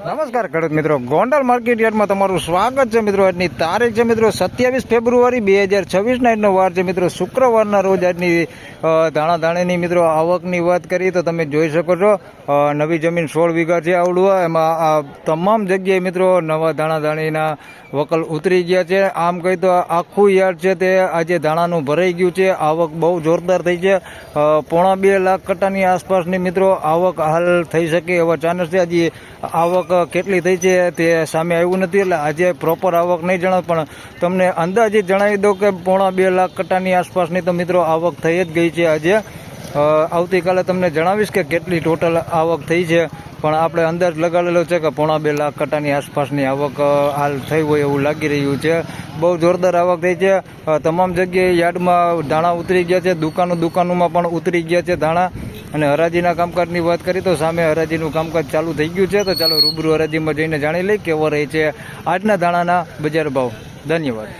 નમસ્કાર ખેડૂત મિત્રો, ગોંડલ માર્કેટ યાર્ડમાં તમારું સ્વાગત છે મિત્રો. આજની તારીખ છે મિત્રો 27 ફેબ્રુઆરી 2026 આજનો વાર છે મિત્રો શુક્રવારના રોજ. આજની ધાણાની મિત્રો આવકની વાત કરીએ તો તમે જોઈ શકો છો નવી જમીન 16 વીઘા છે આવડું. એમાં આ તમામ જગ્યાએ મિત્રો નવા ધાણીના વકલ ઉતરી ગયા છે. આમ કહી તો આખું યાર્ડ છે તે આજે ધાણાનું ભરાઈ ગયું છે. આવક બહુ જોરદાર થઈ છે. 1.5 લાખ કટ્ટાની આસપાસની મિત્રો આવક હાલ થઈ શકે એવા ચાન્સ છે. હજી આવક કેટલી થઈ છે તે સામે આવ્યું નથી, એટલે આજે પ્રોપર આવક નહીં જણાવ, પણ તમને અંદાજિત જણાવી દઉં કે 1.5 લાખ કટ્ટાની આસપાસની તો મિત્રો આવક થઈ જ ગઈ છે આજે. આવતીકાલે તમને જણાવીશ કે કેટલી ટોટલ આવક થઈ છે, પણ આપણે અંદાજ લગાડેલો છે કે 1.5 લાખ કટ્ટાની આસપાસની આવક હાલ થઈ હોય એવું લાગી રહ્યું છે. બહુ જોરદાર આવક થઈ છે. તમામ જગ્યાએ યાર્ડમાં ધાણા ઉતરી ગયા છે. દુકાનોમાં પણ ઉતરી ગયા છે ધાણા. અને હરાજીના કામકાજની વાત કરીએ તો સામે હરાજીનું કામકાજ ચાલુ થઈ ગયું છે. તો ચાલો રૂબરૂ હરાજીમાં જઈને જાણી લઈ કેવો રહે છે આજના ધાણાના બજાર ભાવ. ધન્યવાદ.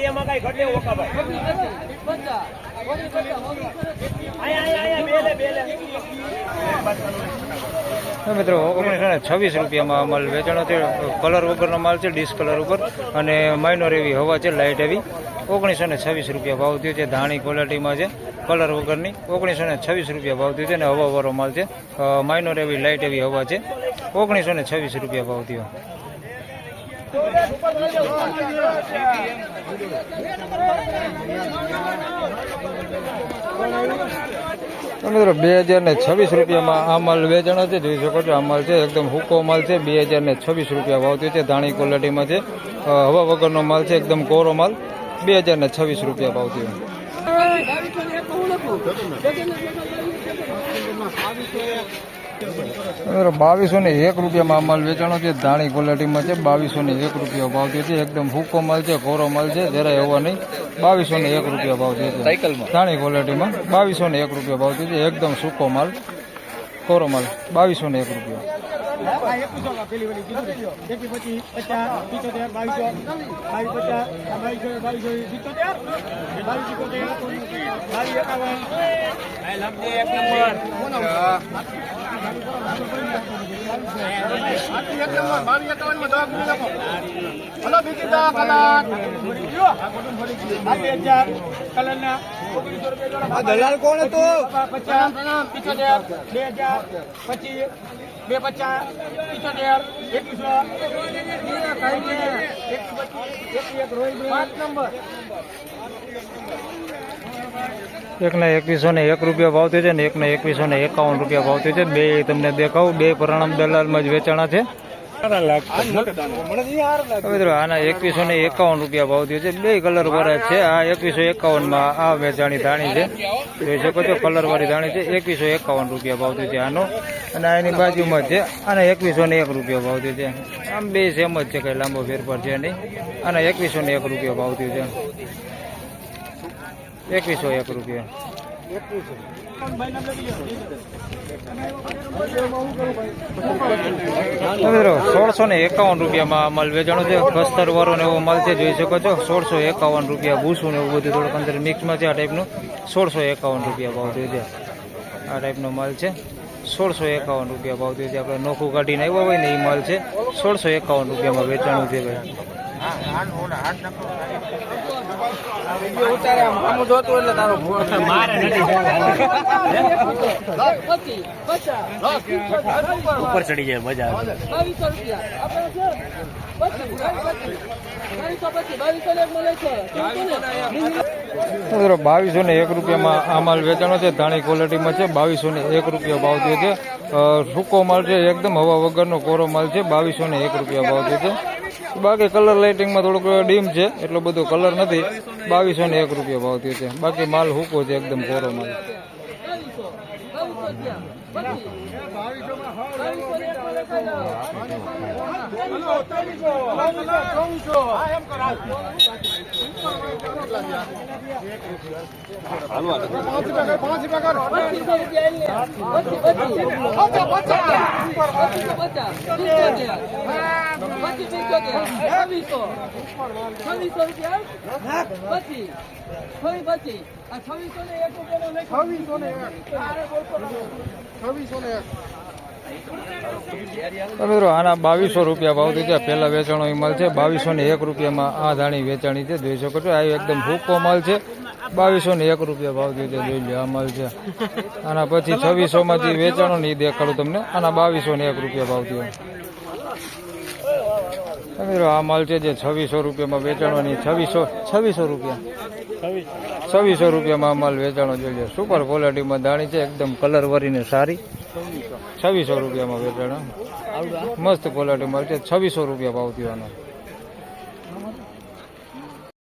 એમાં કઈ ઘટે ઓકા મિત્રો 1926 રૂપિયામાં માલ વેચાણો છે. કલર વગરનો માલ છે, ડિસ્કલર ઉપર, અને માઇનોર એવી હવા છે, લાઇટ એવી. 1926 રૂપિયા ભાવ થયો છે. ધાણી ક્વોલિટીમાં છે, કલર વગરની. 1926 રૂપિયા ભાવ થયો છે. અને હવાવાળો માલ છે, માઇનોર એવી લાઇટ એવી હવા છે. 1926 રૂપિયા ભાવ થયો. મિત્રો 2026 રૂપિયામાં આ માલ વેચાણો છે. જોઈ શકો છો આ માલ છે એકદમ હુકો માલ છે. 2026 રૂપિયા ભાવ થયો છે. ધાણી ક્વોલિટીમાં છે, હવા વગરનો માલ છે, એકદમ કોરો માલ. 2026 રૂપિયા ભાવ થયો. મિત્રો 2201 રૂપિયામાં માલ વેચાણો છે. ધાણી ક્વોલિટીમાં છે. 2201 રૂપિયા ભાવ થયો છે. એકદમ હુકો માલ છે, કોરો માલ છે, જરાય હવા નહીં. 2201 રૂપિયા ભાવ થયો છે. ધાણી ક્વોલિટીમાં 2201 રૂપિયા ભાવ થયો છે. એકદમ સૂકો માલ, કોરો માલ. 2201 રૂપિયા. દલાલ કોણ હતો? 2101 રૂપિયા ભાવ થયો છે ને 2151 રૂપિયા ભાવ થયો છે. બે તમને દેખાવું, બે પરિણામ દલાલમાં જ વેચાણા છે. મિત્રો આના 2151 રૂપિયા ભાવ થયો છે. બે કલર વાળા છે. આ 2151માં આ વેચાણી ધાણી છે, જોઈ શકો છો, કલર વાળી ધાણી છે. 2151 રૂપિયા ભાવ થયો છે આનો. અને એની બાજુમાં છે આના 2101 રૂપિયા ભાવ થયો છે. આમ બે સેમ જ છે, કઈ લાંબો ફેરફાર છે નહીં. આના 2101 રૂપિયા ભાવ થયો છે. 2101 રૂપિયા. મિત્રો 1651 રૂપિયામાં માલ વેચાણો છે. કસ્તર વાળો ને એવો માલ છે, જોઈ શકો છો. 1651 રૂપિયા. ભૂસું ને એવું બધું થોડુંક અંદર મિક્સમાં છે. આ ટાઈપનું 1651 રૂપિયા ભાવ થયો છે. આ ટાઈપનો માલ છે. 1651 રૂપિયા ભાવ થયો છે. આપણે નોખું કાઢીને આવ્યો હોય ને એ માલ છે. 1651 રૂપિયામાં વેચાણું છે ભાઈ. ઉપર ચડી જાય, મજા આવે. 2201 રૂપિયામાં આ માલ વેચાણો છે. ધાણી ક્વોલિટીમાં છે. 2201 રૂપિયા ભાવ થયો છે. સૂકો માલ છે, એકદમ હવા વગરનો કોરો માલ છે. 2201 રૂપિયા ભાવ થયો છે. બાકી કલર લાઇટિંગમાં થોડુંક ડીમ છે, એટલો બધો કલર નથી. 2201 રૂપિયા ભાવ થયો છે. બાકી માલ હૂકો છે, એકદમ કોરો માલ. મિત્રો આના 2200 રૂપિયા ભાવ થઈ ગયા. પહેલા વેચાણો માલ છે. 2201 રૂપિયામાં આ ધાણી વેચાણી છે, જોઈ શકો છો. આ એકદમ ભૂકો માલ છે. 2201 રૂપિયા ભાવ થયો છે, જોઈ લો. આ માલ છે. આના પછી 2600 માંથી વેચાણો નહીં દેખાડું તમને. આના 2201 રૂપિયા ભાવ થયો. મિત્રો આ માલ છે જે 2600 રૂપિયામાં વેચાણો નહીં. 2600 રૂપિયા 2600 રૂપિયામાં આ માલ વેચાણો જોઈ લો. સુપર ક્વોલિટીમાં ધાણી છે, એકદમ કલર વરીને સારી. 2600 રૂપિયામાં વેચાણો મસ્ત ક્વોલિટી માલ છે. 2600 રૂપિયા ભાવ થયો આનો.